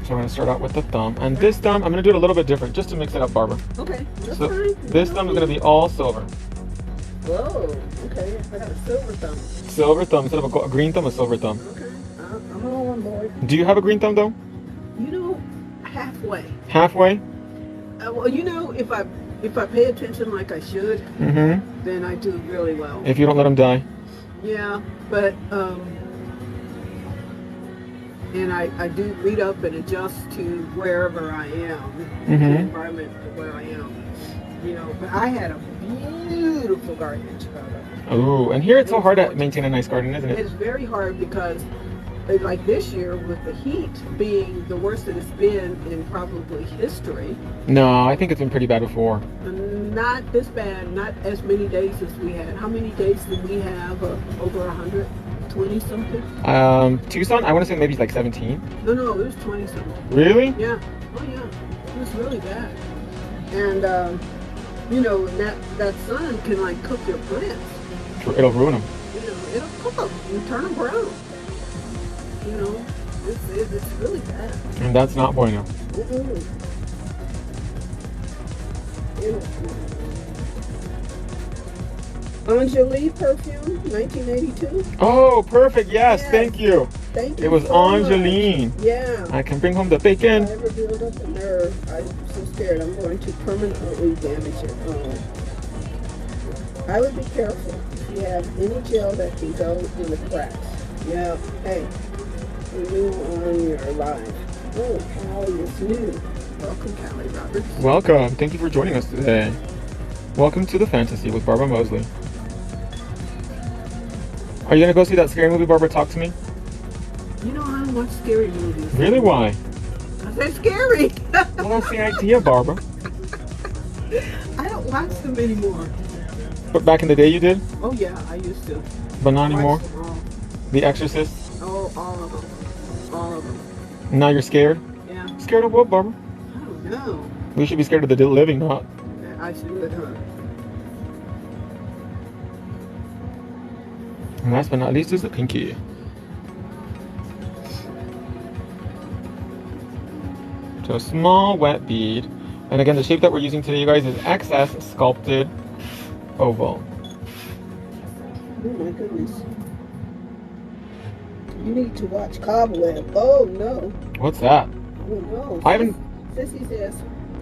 So we're gonna start out with the thumb, and this thumb I'm gonna do it a little bit different, just to mix it up, Barbara. Okay, that's So fine. this thumb is gonna be all silver. Whoa, okay, I got a silver thumb. Silver thumb instead of a green thumb, a silver thumb. Okay, I'm on board. Do you have a green thumb though? You know, halfway. Halfway? Well, you know, if I pay attention like I should, then I do really well. If you don't let them die. Yeah, but and I do read up and adjust to wherever I am, the environment where I am. You know, but I had a beautiful garden in Chicago. Oh, and here it's so hard to maintain a nice garden, isn't it? It's very hard because, like this year, with the heat being the worst that it's been in probably history. No, I think it's been pretty bad before. Not this bad, not as many days as we had. How many days did we have? Over 120 something? Tucson, I want to say maybe like 17. No, it was 20 something. Really? Yeah. Oh yeah. It was really bad. And you know, that sun can like cook your plants. It'll ruin them. You know, it'll cook them and turn them brown. You know, it's really bad. And that's not bueno. Anjali perfume, 1982. Oh, perfect. Yes, thank you. Thank you. It was so Angeline. much. Yeah. I can bring home the bacon. If I ever build up a nerve, I'm so scared I'm going to permanently damage it. I would be careful if you have any gel that can go in the cracks. Yeah. Hey, you're new on your live. Oh, Callie is new. Welcome, Callie Roberts. Welcome. Thank you for joining us today. Welcome to the fantasy with Barbara Mosley. Are you gonna go see that scary movie, Barbara? Talk to me. You know, I don't watch scary movies. Really? Why? Because they're scary. Well, that's the idea, Barbara. I don't watch them anymore. But back in the day, you did. Oh yeah, I used to. But not anymore. Watch them all. The Exorcist. Oh, all of them. All of them. Now you're scared. Yeah. Scared of what, Barbara? I don't know. We should be scared of the living, not. I should, huh? And last but not least is the pinky. So a small wet bead. And again, the shape that we're using today, you guys, is XS sculpted oval. Oh my goodness. You need to watch Cobweb. Oh no. What's that? Oh no. I haven't. Sissy says,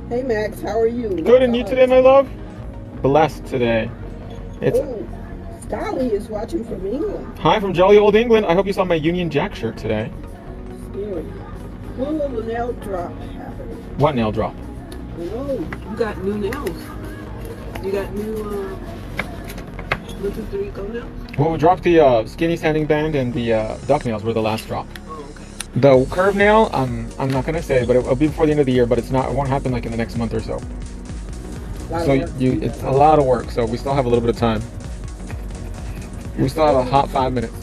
hey Max, how are you? Good, and you today, my love? Blessed today. It's. Oh, Scotty is watching from England. Hi from jolly old England. I hope you saw my Union Jack shirt today. Scary. When will the nail drop happen? What nail drop? Oh, you got new nails. You got new, 1, 2, 3, go nails? Well, we dropped the skinny sanding band and the duck nails were the last drop. Oh, okay. The curve nail, I'm not gonna say, but it'll be before the end of the year. But it won't happen like in the next month or so. So it's a lot of work. So we still have a little bit of time. We still have a hot 5 minutes.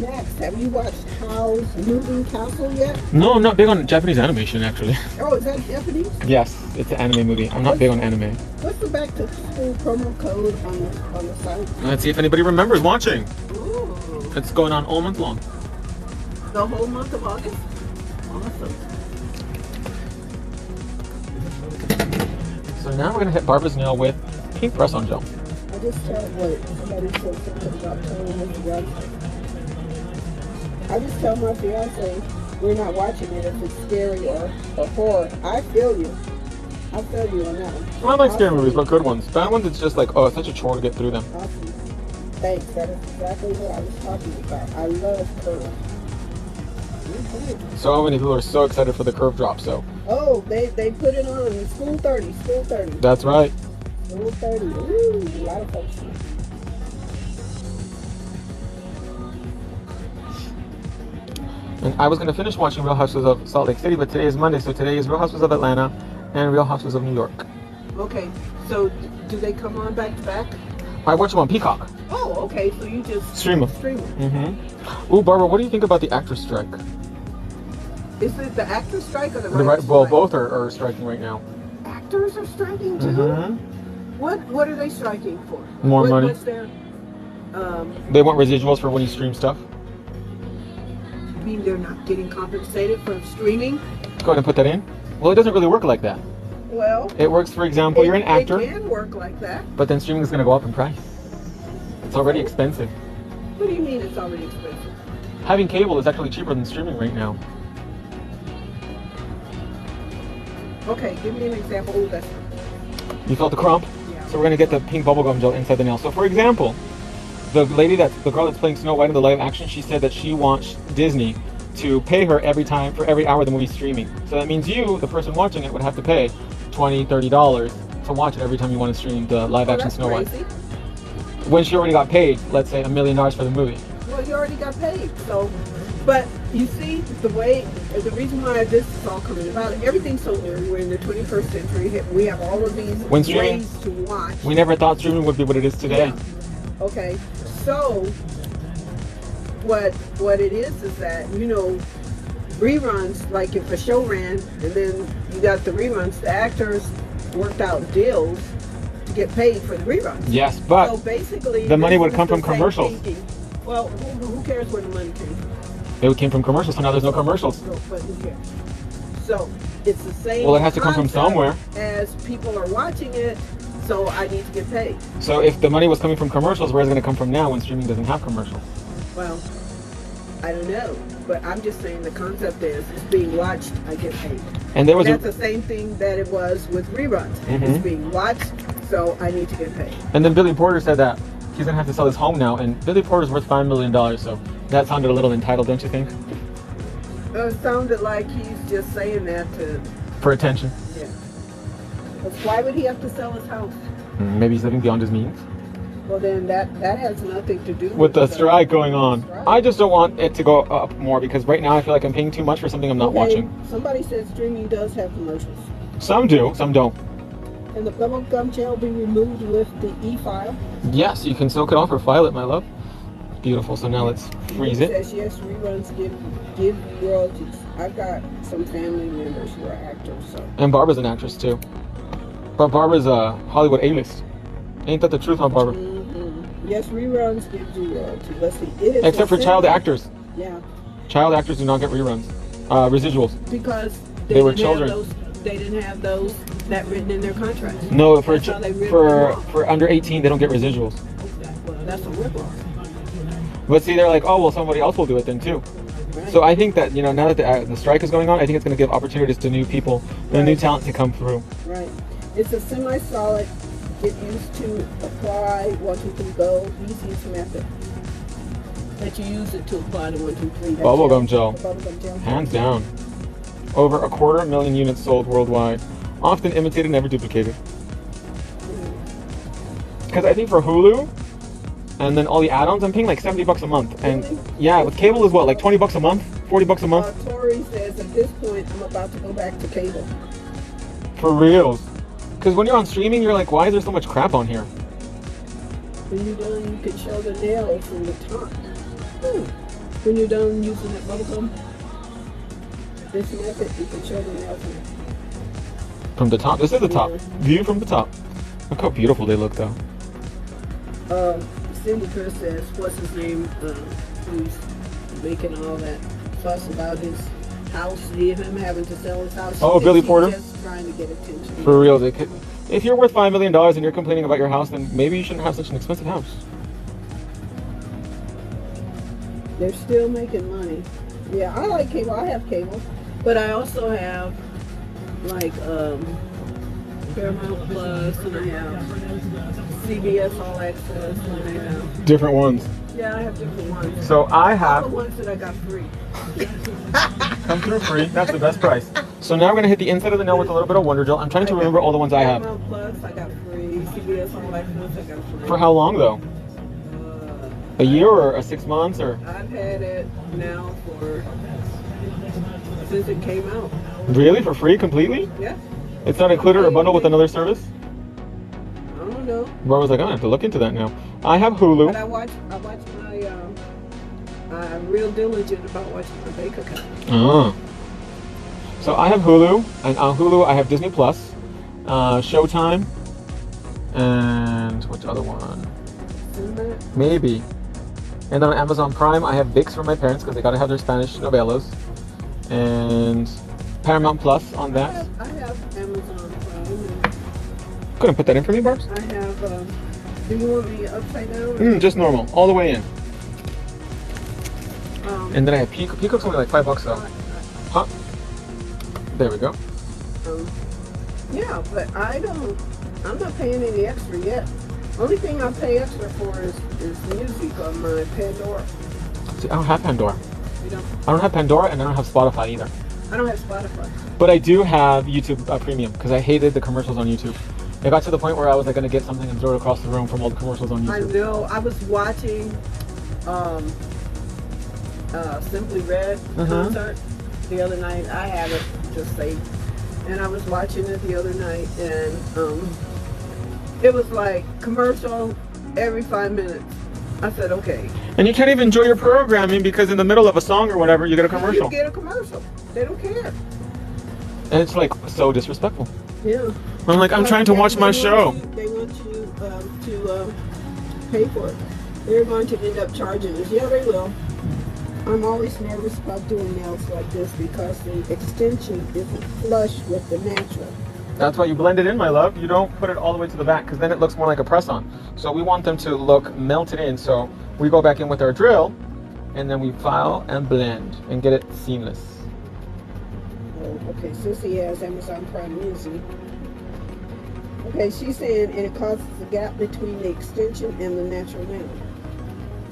Max, have you watched Howl's Moving Castle yet? No, I'm not big on Japanese animation actually. Oh, is that Japanese? Yes, it's an anime movie. I'm not big on anime. What's the back to school promo code on the site? Let's see if anybody remembers watching. Ooh. It's going on all month long. The whole month of August? Awesome. So now we're gonna hit Barbara's nail with pink press-on gel. I just tell somebody said something about telling my fiance. I just tell my fiance we're not watching it if it's scary or horror. I feel you. I feel you on that one. I like scary movies, but good ones. Bad ones, it's just like, oh, it's such a chore to get through them. Awesome. Thanks. That is exactly what I was talking about. I love curves. So many people are so excited for the curve drop, so. Oh, they put it on School 30. School 30. That's right. School 30. Ooh, a lot of folks. And I was going to finish watching Real Housewives of Salt Lake City, but today is Monday, so today is Real Housewives of Atlanta and Real Housewives of New York. Okay, so do they come on back to back? I watch them on Peacock. Oh, okay, so you just Stream them. Mm-hmm. Ooh, Barbara, what do you think about the actor strike? Is it the actor strike or the writer strike? Well, both are striking right now. Actors are striking too? Mm-hmm. What are they striking for? More money. What's their, They want residuals for when you stream stuff. mean they're not getting compensated for streaming? Go ahead and put that in. Well, it doesn't really work like that. Well, it works, for example, you're an actor. It can work like that. But then streaming is going to go up in price. It's already expensive. What do you mean it's already expensive? Having cable is actually cheaper than streaming right now. Okay, give me an example. Oh, that's... You felt the crump? Yeah. So we're going to get the pink bubblegum gel inside the nail. So for example, the girl that's playing Snow White in the live action, she said that she wants Disney to pay her for every hour the movie's streaming. So that means you, the person watching it, would have to pay $20, $30 to watch it every time you want to stream the live action Snow White. When she already got paid, let's say $1 million for the movie. Well, you already got paid, so. But you see, the reason why this is all coming about, everything's so new. We're in the 21st century. We have all of these ways to watch. We never thought streaming would be what it is today. Yeah. Okay, so what it is that, you know, reruns, like if a show ran and then you got the reruns, the actors worked out deals to get paid for the reruns. Yes, but so basically the money would come from commercials. Well, who cares where the money came from? It came from commercials, so now there's no commercials. No, but who cares? So it's the same. Well, it has to come from somewhere. As people are watching it, so I need to get paid. So if the money was coming from commercials, where's it going to come from now when streaming doesn't have commercials? Well, I don't know, but I'm just saying the concept is it's being watched, I get paid. And there was that's the same thing that it was with reruns. Mm-hmm. It's being watched, so I need to get paid. And then Billy Porter said that he's going to have to sell his home now, and Billy Porter's worth $5 million, so that sounded a little entitled, don't you think? It sounded like he's just saying that for attention. Yeah. But why would he have to sell his house? Maybe he's living beyond his means. Well, then that has nothing to do with the strike going on. I just don't want it to go up more because right now I feel like I'm paying too much for something I'm not watching. Somebody said streaming does have commercials. Some do, some don't. And the bubblegum gel will be removed with the e-file? Yes, you can soak it off or file it, my love. Beautiful. So now let's freeze it. Says yes, reruns give royalties. I've got some family members who are actors, so. And Barbara's an actress too. But Barbara's a Hollywood A-list. Ain't that the truth, huh, Barbara? Mm-hmm. Yes, reruns give you royalties. Let's see. It is except for child actors. Yeah. Child actors do not get reruns. Residuals. Because they were children. They didn't have those that written in their contracts. No, for under 18, they don't get residuals. Well, that's a ripoff. But see, they're like, oh, well, somebody else will do it then too. Right. So I think that, you know, now that the strike is going on, I think it's going to give opportunities to new people, new talent to come through. Right. It's a semi-solid, get used to, apply, 1, 2, 3, go, easiest method. That you use it to apply to 1, 2, 3. Bubblegum gel. Hands down. Over 250,000 units sold worldwide. Often imitated, never duplicated. Because I think for Hulu, and then all the add-ons, I'm paying like $70 a month. And yeah, with cable is what, like $20 a month? $40 a month? Tori says at this point, I'm about to go back to cable. For reals. Because when you're on streaming, you're like, why is there so much crap on here? When you're done, you can show the nail from the top. When you're done using that bubblegum, this method, you can show the nail from the top. This is the top. View from the top. Look how beautiful they look, though. Cindy Chris says, what's his name? Who's making all that fuss about his house, him having to sell his house. Oh, Billy Porter? Just trying to get attention. For real. If you're worth $5 million and you're complaining about your house, then maybe you shouldn't have such an expensive house. They're still making money. Yeah, I like cable. I have cable. But I also have, like, Paramount Plus, and I have CBS All Access, and I have... Different ones. Yeah, I have different ones. So I have... All the ones that I got free. Come through free. That's the best price. So now we're going to hit the inside of the nail with a little bit of Wonder Gel. I'm trying to remember all the ones I have. Paramount Plus, I got free. CBS All Access, I got free. For how long, though? A year or 6 months? Or I've had it now since it came out. Really? For free? Completely? Yeah. It's not included or bundled with another service? I don't know. Bro was like, I have to look into that now. I have Hulu. But I watch my, I'm real diligent about watching my bank account. So I have Hulu, and on Hulu I have Disney Plus, Showtime, and which other one? Isn't that? Maybe. And then on Amazon Prime, I have Bix for my parents because they gotta have their Spanish novellas. And Paramount Plus on that. I have Amazon Prime. Couldn't put that in for me, Barbs? I have, do you want me upside down? Just normal, all the way in. And then I have Peacock. Peacock's only like $5 though. Huh? There we go. Yeah, but I'm not paying any extra yet. Only thing I pay extra for is music on my Pandora. See, I don't have Pandora. You don't? I don't have Pandora and I don't have Spotify either. I don't have Spotify. But I do have YouTube Premium because I hated the commercials on YouTube. It got to the point where I was like going to get something and throw it across the room from all the commercials on YouTube. I know. I was watching Simply Red concert the other night. I have it just saved. And I was watching it the other night, and it was like commercial every 5 minutes. I said, okay. And you can't even enjoy your programming because in the middle of a song or whatever, you get a commercial. You get a commercial. They don't care. And it's like so disrespectful. Yeah. I'm like, I'm trying to watch my show. They want you to pay for it. They're going to end up charging us. Yeah, they will. I'm always nervous about doing nails like this because the extension isn't flush with the natural. That's why you blend it in, my love. You don't put it all the way to the back because then it looks more like a press-on. So we want them to look melted in. So we go back in with our drill and then we file and blend and get it seamless. Oh, okay, Sissy has Amazon Prime Music. Okay, she's saying, and it causes a gap between the extension and the natural nail.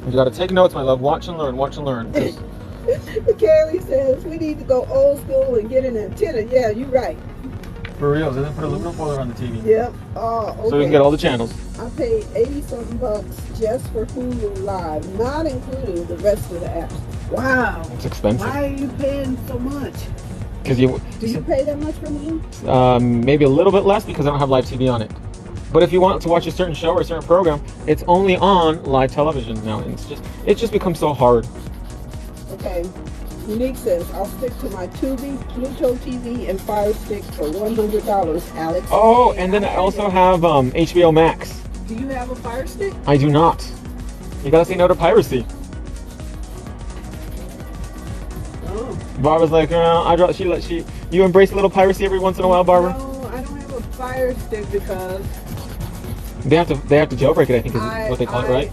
You gotta take notes, my love. Watch and learn, watch and learn. Kelly says, we need to go old school and get an antenna. Yeah, you're right. For real, they didn't put aluminum foil on the TV. Yep. Oh, okay. So we can get all the channels. I paid 80-something bucks just for Hulu Live, not including the rest of the apps. Wow. It's expensive. Why are you paying so much? Because you. Do you pay that much for Hulu? Maybe a little bit less because I don't have live TV on it. But if you want to watch a certain show or a certain program, it's only on live television now. And it's just become so hard. Okay. Unique says, I'll stick to my Tubi, Pluto TV, and Fire Stick for $100, Alex. Oh, and then I also have HBO Max. Do you have a Fire Stick? I do not. You gotta say no to piracy. Oh. Barbara's like, you embrace a little piracy every once in a while, Barbara? No, I don't have a Fire Stick because they have to jailbreak it, I think is what they call it, right?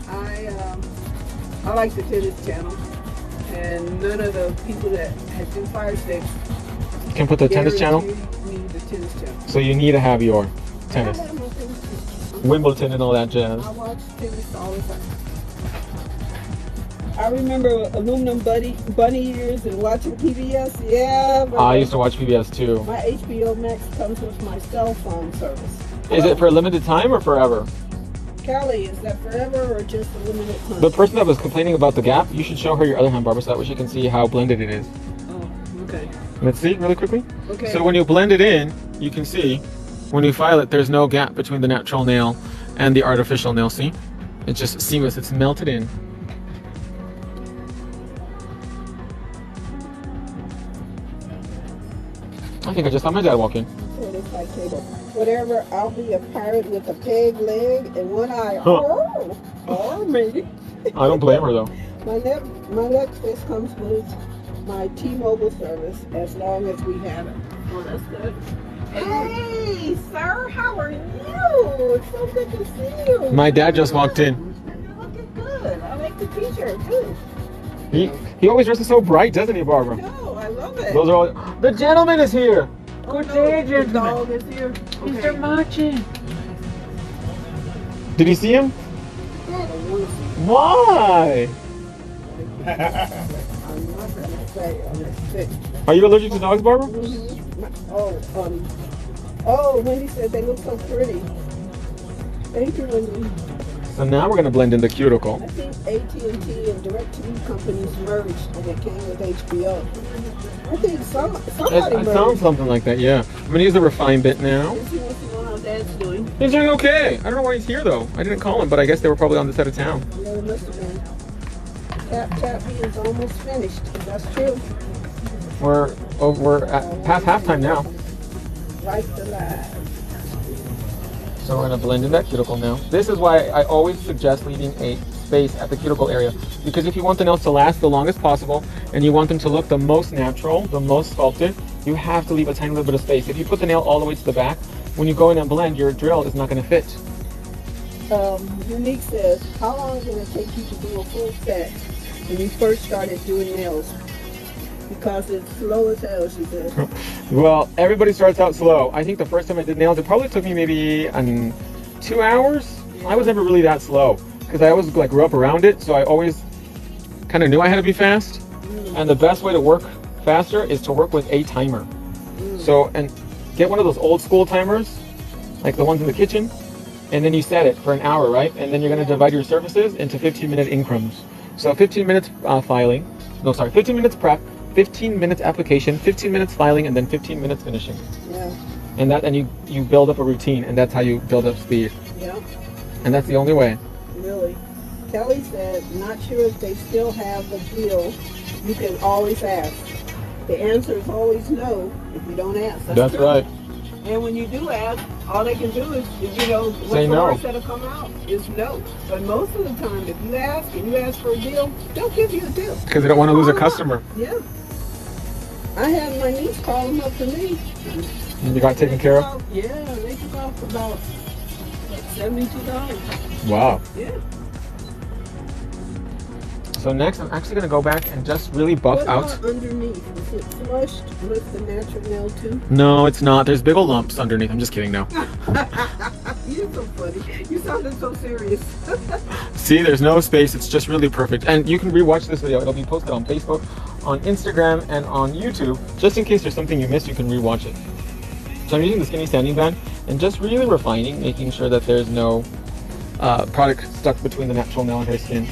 I like the tennis channel. And none of the people that do Fire Sticks can put the tennis channel. Need the tennis channel. So you need to have your tennis, I have my tennis. Wimbledon, and all that jazz. I watch tennis all the time. I remember aluminum bunny ears and watching PBS. Yeah. I used to watch PBS too. My HBO Max comes with my cell phone service. Is it for a limited time or forever? Callie, is that forever or just a limited time? The person that was complaining about the gap, you should show her your other hand, Barbara, so that way she can see how blended it is. Oh, okay. Let's see really quickly. Okay. So when you blend it in, you can see when you file it, there's no gap between the natural nail and the artificial nail. See? It's just seamless. It's melted in. I think I just saw my dad walk in. Whatever, I'll be a pirate with a peg leg and one eye. Huh. Oh, maybe. I don't blame her though. My Netflix comes with my T-Mobile service as long as we have it. Oh, that's good. Hey, sir, how are you? It's so good to see you. My dad just walked in. You're looking good. I like the t-shirt too. He always dresses so bright, doesn't he, Barbara? No, I love it. Those are all. The gentleman is here. Good day, gentlemen. The dog is here. Mr. Marching. Did you see him? I don't want to see him. Why? I'm not going to say I'm sick. Are you allergic to dogs, Barbara? Oh, Wendy said they look so pretty. Thank you, Wendy. So now we're going to blend in the cuticle. I think AT&T and DirecTV companies merged and it came with HBO. I think somebody It sounds something like that, yeah. I'm going to use the refine bit now. Let's see how Dad's doing. He's doing okay. I don't know why he's here though. I didn't call him, but I guess they were probably on this side of town. Yeah, it must have been. Tap Me is almost finished. That's true. We're at past halftime now. Like the live. So we're going to blend in that cuticle now. This is why I always suggest leaving a space at the cuticle area, because if you want the nails to last the longest possible and you want them to look the most natural, the most sculpted, you have to leave a tiny little bit of space. If you put the nail all the way to the back, when you go in and blend, your drill is not going to fit. Unique says, how long did it take you to do a full set when you first started doing nails? Because it's slow as hell, she says. Well, everybody starts out slow. I think the first time I did nails, it probably took me maybe 2 hours. I was never really that slow because I always like grew up around it, so I always kind of knew I had to be fast. And the best way to work faster is to work with a timer. So, and get one of those old school timers, like the ones in the kitchen, and then you set it for an hour, right? And then you're going to divide your surfaces into 15-minute increments. So 15 minutes 15 minutes prep, 15 minutes application, 15 minutes filing, and then 15 minutes finishing. Yeah. And you build up a routine, and that's how you build up speed. Yeah. And that's the only way. Really. Kelly said, not sure if they still have the deal. You can always ask. The answer is always no if you don't ask. That's right. And when you do ask, all they can do is, what's say the no. worst that'll come out is no. But most of the time, if you ask and you ask for a deal, they'll give you a deal. Because they don't want to lose a customer. Yeah. I had my niece call them up to me. And you got taken care of? Yeah, they took off about $72. Wow. Yeah. So next, I'm actually going to go back and just really buff out. What about underneath? Is it flushed with the natural nail too? No, it's not. There's big old lumps underneath. I'm just kidding now. You're so funny. You sounded so serious. See, there's no space. It's just really perfect. And you can rewatch this video. It'll be posted on Facebook, on Instagram, and on YouTube. Just in case there's something you missed, you can rewatch it. So I'm using the skinny sanding band and just really refining, making sure that there's no product stuck between the natural nail and hair skin.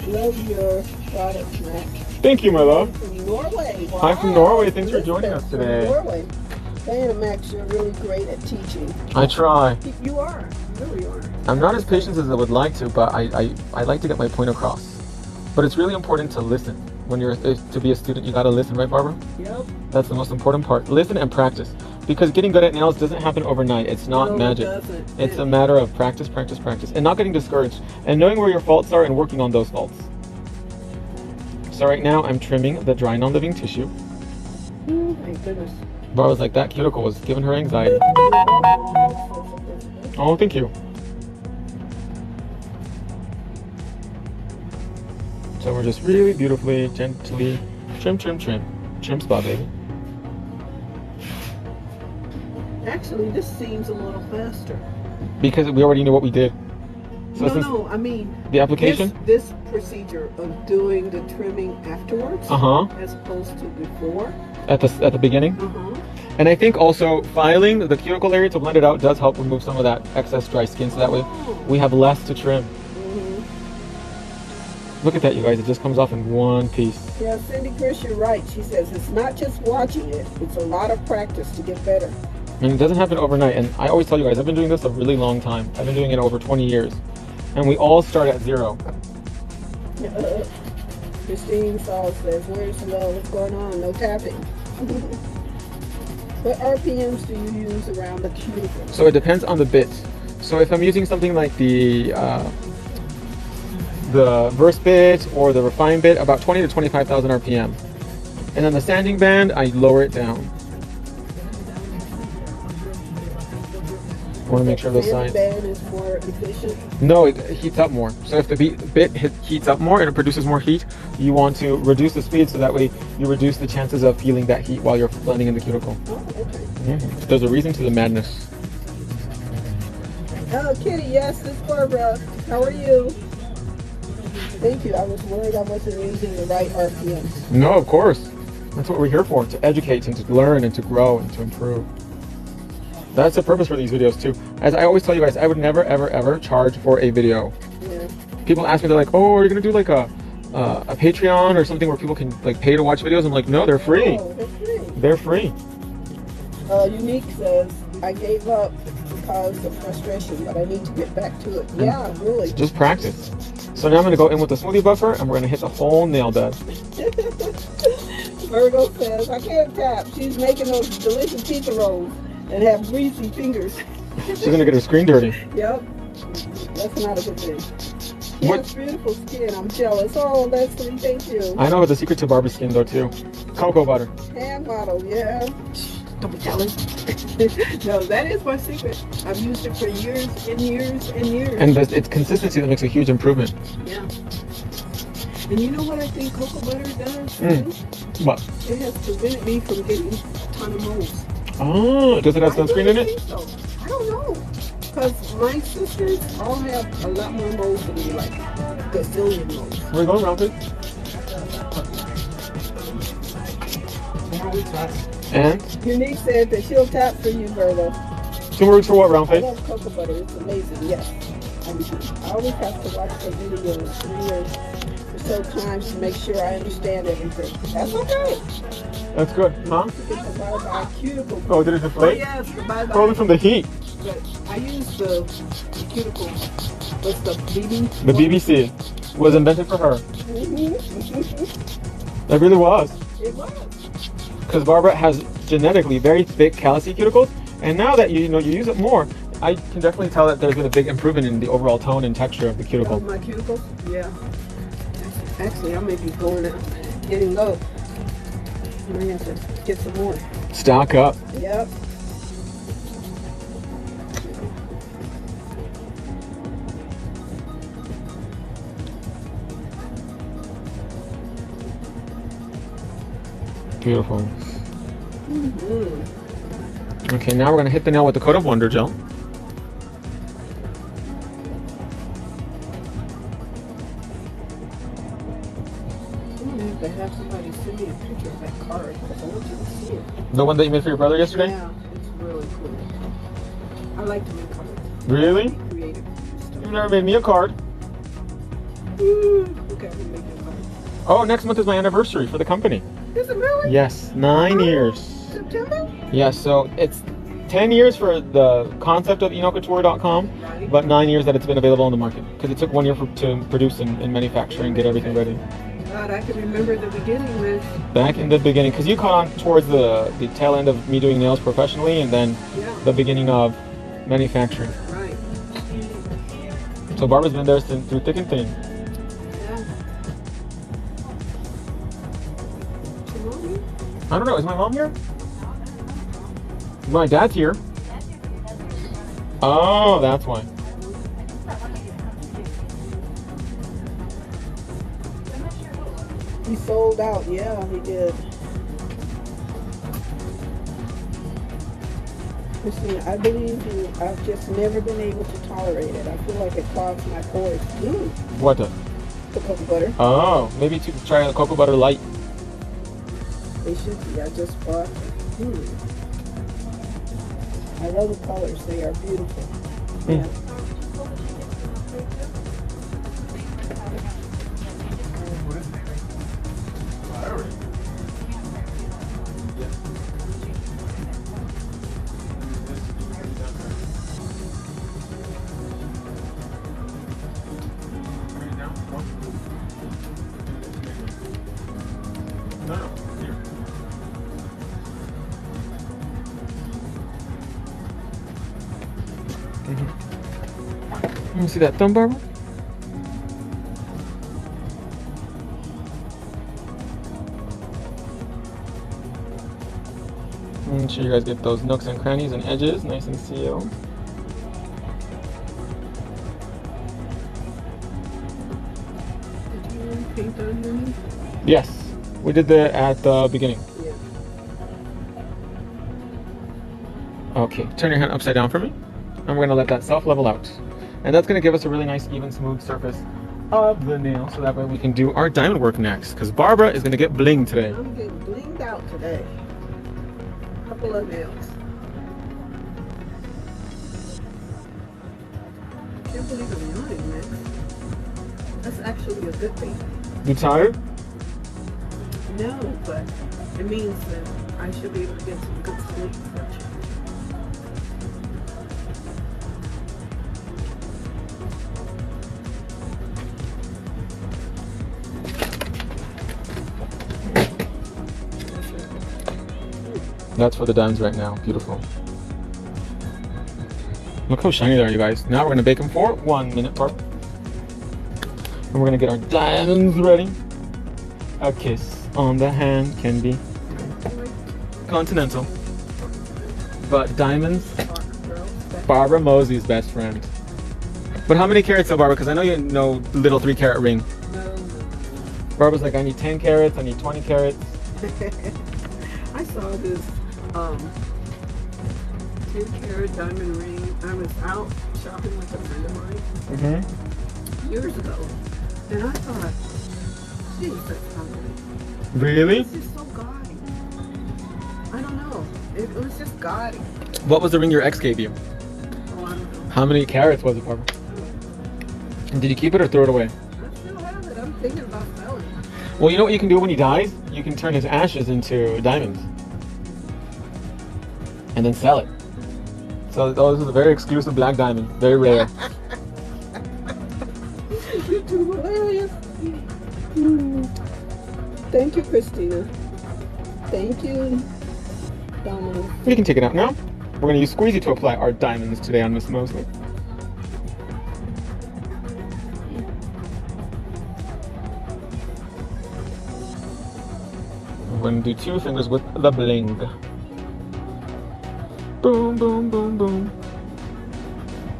Love your products, Matt. Thank you, my love. From Norway. Wow. Hi from Norway. Thanks for joining us today. Norway. Diana Max, you're really great at teaching. I try. You are. You really are. I'm not as patient as I would like to, but I like to get my point across. But it's really important to listen. When to be a student, you gotta listen, right, Barbara? Yep. That's the most important part. Listen and practice. Because getting good at nails doesn't happen overnight. It's not magic. It doesn't. It's a matter of practice, practice, practice, and not getting discouraged, and knowing where your faults are and working on those faults. So right now, I'm trimming the dry non-living tissue. Oh, thank goodness. Barbara's like, that cuticle was giving her anxiety. Oh, thank you. So we're just really beautifully, gently trim, trim, trim. Trim spot, baby. Actually, this seems a little faster. Because we already know what we did. So No, I mean the application? This procedure of doing the trimming afterwards, as opposed to before. At the beginning. And I think also filing the cuticle area to blend it out does help remove some of that excess dry skin, so that way we have less to trim. Look at that, you guys. It just comes off in one piece. Yeah, Cindy Chris, you're right. She says it's not just watching it. It's a lot of practice to get better. And it doesn't happen overnight. And I always tell you guys, I've been doing this a really long time. I've been doing it over 20 years. And we all start at zero. Christine Saul says, where's the love? What's going on? No tapping. What RPMs do you use around the cuticle? So it depends on the bit. So if I'm using something like the verse bit or the refine bit, about 20 to 25,000 RPM. And then the sanding band, I lower it down. I want to make sure those sides. The band is more efficient? No, it heats up more. So if the bit heats up more and it produces more heat, you want to reduce the speed so that way you reduce the chances of feeling that heat while you're blending in the cuticle. Oh, okay. There's a reason to the madness. Oh, Kitty, yes, this is Barbara. How are you? Thank you. I was worried I wasn't using the right RPMs. No, of course. That's what we're here for, to educate and to learn and to grow and to improve. That's the purpose for these videos too. As I always tell you guys, I would never, ever, ever charge for a video. Yeah. People ask me, they're like, oh, are you going to do like a Patreon or something where people can like pay to watch videos? I'm like, no, they're free. Oh, they're free. They're free. Unique says, I gave up because of frustration, but I need to get back to it. Yeah, really. Just practice. So now I'm going to go in with the smoothie buffer and we're going to hit the whole nail bed. Virgo says, I can't tap. She's making those delicious pizza rolls and have greasy fingers. She's gonna get her screen dirty. Yep. That's not a good thing. She What? has beautiful skin. I'm jealous. Oh, Leslie, thank you. I know it's a secret to Barbara's skin though too. Cocoa butter. Hand model, yeah. Don't be jealous. No, that is my secret. I've used it for years and years and years. And it's consistency that makes a huge improvement. Yeah. And you know what I think cocoa butter does? What? It has prevented me from getting a ton of moles. Oh, does it have sunscreen in it? So. I don't know. Because my sisters all have a lot more moles than me, like gazillion moles. We're going around it. And? Unique said that she'll tap for you, Virgo. 2 words for what, round I face? love cocoa butter. It's amazing. Yes. I always have to watch the videos 3 years or so times to make sure I understand everything. That's okay. That's good, huh? It's the bye-bye cuticle. Oh, did it deflate? Oh, yes, the bye-bye. Probably from the heat. But I use the cuticle. What's the BB? The BBC was invented for her. Mm-hmm. It really was. It was. Because Barbara has genetically very thick callousy cuticles, and now that you use it more, I can definitely tell that there's been a big improvement in the overall tone and texture of the cuticle. Oh, my cuticles? Yeah. Actually, I may be getting low. I may have to get some more. Stock up. Yep. Beautiful. Mm-hmm. Okay, now we're going to hit the nail with the Coat of Wonder gel. To have somebody send me a picture of that card because I want you to see it. The one that you made for your brother yesterday? Yeah, it's really cool. I like to make cards. Really? Creative. You've never made me a card. Okay, I'm gonna make you a card. Oh, next month is my anniversary for the company. Is it really? Yes, 9 years. September? Yes, so it's 10 years for the concept of enocouture.com, Right. but 9 years that it's been available on the market because it took 1 year to produce and manufacture and get everything ready. God, I can remember the beginning when. Back in the beginning, because you caught on towards the tail end of me doing nails professionally, and then Yeah. the beginning of manufacturing. Right. So Barbara's been there since through thick and thin. Yeah. Tomorrow? I don't know, is my mom here? My dad's here. Oh, that's why. He sold out. Yeah, he did. Listen, I believe you. I've just never been able to tolerate it. I feel like it clogs my pores. What the? The cocoa butter. Oh, maybe to try a cocoa butter light. They should be. I just bought. I love the colors. They are beautiful. Yeah. You see that thumb, Barbara? Make sure you guys get those nooks and crannies and edges nice and sealed. Did you paint underneath? Yes, we did that at the beginning. Yeah. Okay, turn your hand upside down for me. And we're gonna let that self-level out. And that's gonna give us a really nice, even, smooth surface of the nail, so that way we can do our diamond work next. Because Barbara is gonna get bling today. I'm getting blinged out today. Couple of nails. Can't believe I'm yawning, man. That's actually a good thing. You tired? No, but it means that I should be able to get some good sleep. That's for the diamonds right now. Beautiful. Look how shiny they are, you guys. Now we're gonna bake them for 1 minute, Barb. And we're gonna get our diamonds ready. A kiss on the hand can be continental, but diamonds, Barbara Mosey's best friend. But how many carats though, Barbara? Because I know you know little 3-carat ring. No. Barbara's like, I need 10 carats, I need 20 carats. I saw this 10-carat diamond ring. I was out shopping with a friend of mine years ago, and I thought, geez, that's ugly. Really? It's just so gaudy. I don't know. It was just gaudy. What was the ring your ex gave you? Oh, I don't know. How many carats was it, Barbara? And did you keep it or throw it away? I still have it. I'm thinking about selling it. Well, you know what you can do when he dies? You can turn his ashes into diamonds. And then sell it. So those are the very exclusive black diamonds. Very rare. You're too hilarious. Thank you, Christina. Thank you, Dominic. You can take it out now. We're going to use squeezy to apply our diamonds today on Miss Mosley. We're going to do 2 fingers with the bling. Boom, boom, boom, boom.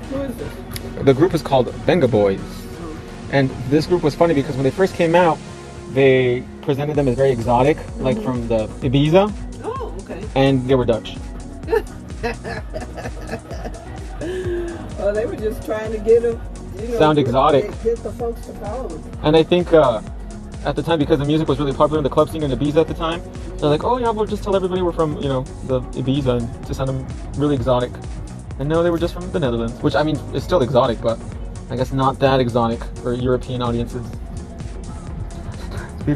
Who is this? The group is called Benga Boys. And this group was funny because when they first came out, they presented them as very exotic, like from the Ibiza. Oh, okay. And they were Dutch. Well, they were just trying to get them, Sound exotic. Get the folks to follow them. And I think at the time, because the music was really popular in the club scene in Ibiza at the time, they're like, oh yeah, we'll just tell everybody we're from, the Ibiza, and to sound them really exotic. And no, they were just from the Netherlands, which I mean, is still exotic, but I guess not that exotic for European audiences. My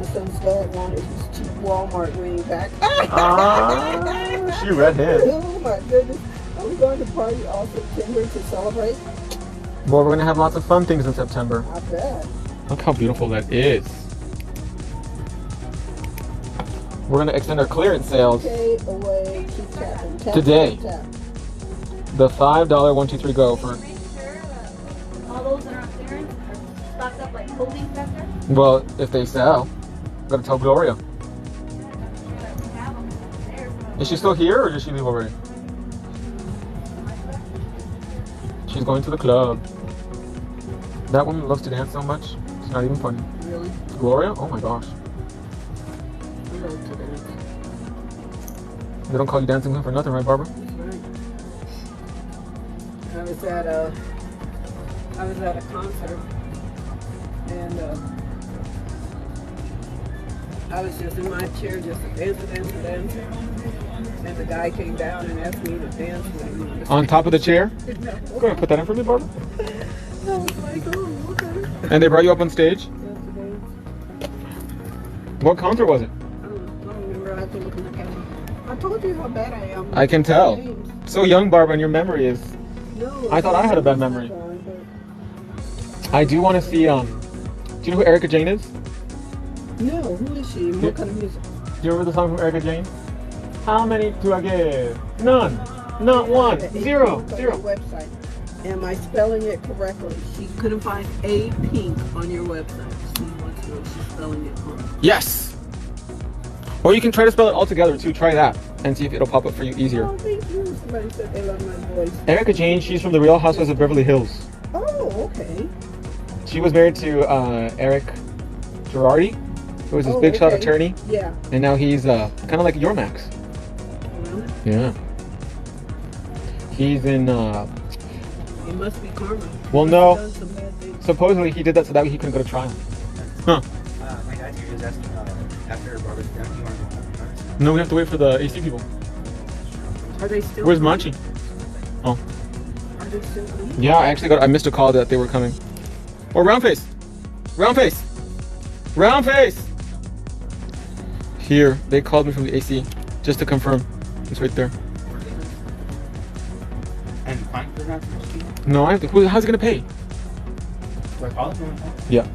son's dad wanted his cheap Walmart ring back. She read him. Oh my goodness. Are we going to party all September to celebrate? Well, we're going to have lots of fun things in September. I bet. Look how beautiful that is. We're going to extend our clearance sales Okay, away, keep tapping. Tap, today. tap, tap. The $5 1, 2, 3 go for. Make sure all those that are on clearance are stocked up like holding center. Well, if they sell, gotta tell Gloria. Is she still here or did she leave already? She's going to the club. That woman loves to dance so much. It's not even funny. Really? Gloria? Oh my gosh. I love to dance. They don't call you dancing queen for nothing, right, Barbara? That's right. I was at a concert, and I was just in my chair just dancing. And the guy came down and asked me to dance with him. On top of the chair? No. Go ahead, put that in for me, Barbara. I was like, oh, okay. And they brought you up on stage? What concert was it? I don't remember. I have to look in the camera. I told you how bad I am. I can tell. So young, Barbara, and your memory is... No, I thought I had a bad memory. I do want to see, do you know who Erica Jane is? No, who is she? What kind of music? Do you remember the song from Erica Jane? How many do I give? None. Not one. Zero. Zero. Website. Am I spelling it correctly? She couldn't find a pink on your website. She wants to know if she's spelling it wrong. Yes. Or you can try to spell it all together too. Try that and see if it'll pop up for you easier. Oh, thank you. Somebody said they love my voice. Erica Jane, she's from the Real Housewives of Beverly Hills. Oh, okay. She was married to Eric Girardi, who was this big shot attorney. Yeah. And now he's kind of like your Max. Really? Yeah. He's in. It must be karma. Well, He no. done some bad things. Supposedly he did that so that he couldn't go to trial. Huh. My dad here is asking after Barbara's done, you want to go home? No, we have to wait for the AC people. Are they still? Where's Manchi? Oh. Are they still? Yeah, I missed a call that they were coming. Or round face. Round face. Round face. Here, they called me from the AC just to confirm. It's right there. And fine for that? No, how's he gonna pay? Like all of them? Yeah.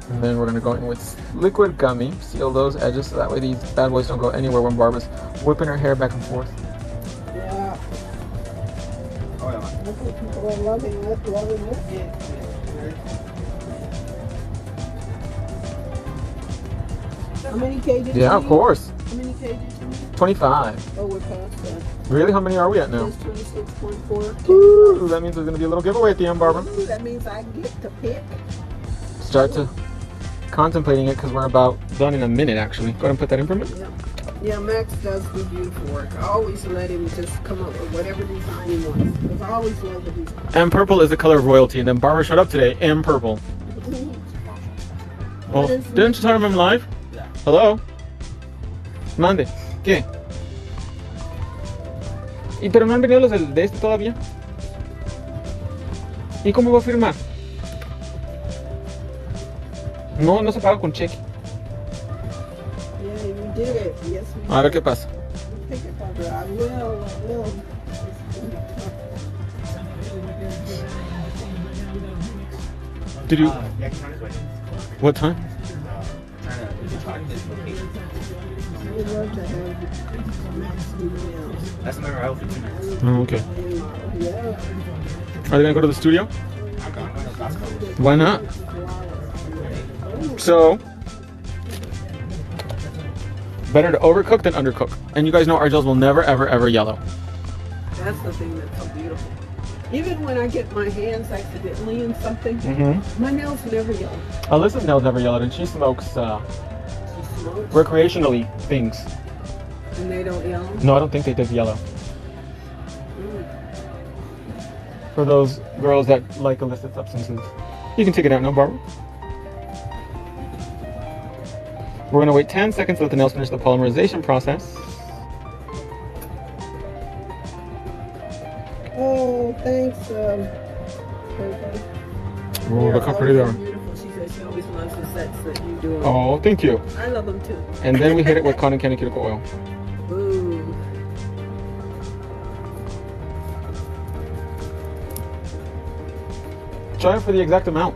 And then we're gonna go in with liquid gummy, seal those edges so that way these bad boys don't go anywhere when Barbara's whipping her hair back and forth. Yeah. Oh, yeah. That's what people are loving it, loving it. How many cages? Yeah, you of need? course. How many cages? You need? 25. Oh, we're past that. Really? How many are we at now? It's 26.4. Ooh, that means there's gonna be a little giveaway at the end, Barbara. Ooh, that means I get to pick. Start to contemplating it because we're about done in a minute actually. Go ahead and put that in for me. Yeah. Yeah, Max does do beautiful work. I always let him just come up with whatever design he wants. Because I always love the design. And purple is the color of royalty. And then Barbara showed up today in purple. Well, didn't you tell him I'm live? Yeah. Hello? Mande. ¿Qué? ¿Y pero no han venido los de este todavía? ¿Y cómo va a firmar? No, no se paga con cheque. Yeah, you did it. Yes, we A ver did. qué pasa. Pick it, Barbara. I will. Did you? Yeah, he's on his way. What time? Trying to find his location. I would love to have Max do nails. That's another outfit too. Oh, okay. Yeah. Are they gonna go to the studio? I'm going to Costco. Why not? So, better to overcook than undercook. And you guys know our gels will never, ever, ever yellow. That's the thing that's so beautiful. Even when I get my hands accidentally in something, Mm-hmm. my nails never yellow. Alyssa's nails never yellowed, and she smokes She smokes recreationally things. and they don't yellow. No, I don't think they did yellow. Mm. For those girls that like illicit substances. You can take it out now, Barbara. We're gonna wait 10 seconds to let the nails finish the polymerization process. Oh, thanks. Oh, look how pretty they are. Beautiful. She said she always loves the sets that you do. Oh, thank you. I love them too. And then we hit it with cotton candy cuticle oil. Ooh. Try it for the exact amount.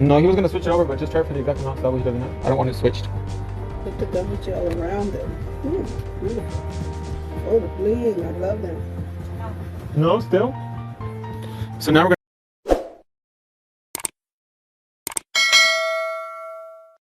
No, he was gonna switch it over, but just try it for the exact amount so that way he doesn't have. I don't want it switched. Put the gummy gel around them. Ooh, beautiful. Oh, the bling. I love them. No, still. So now we're gonna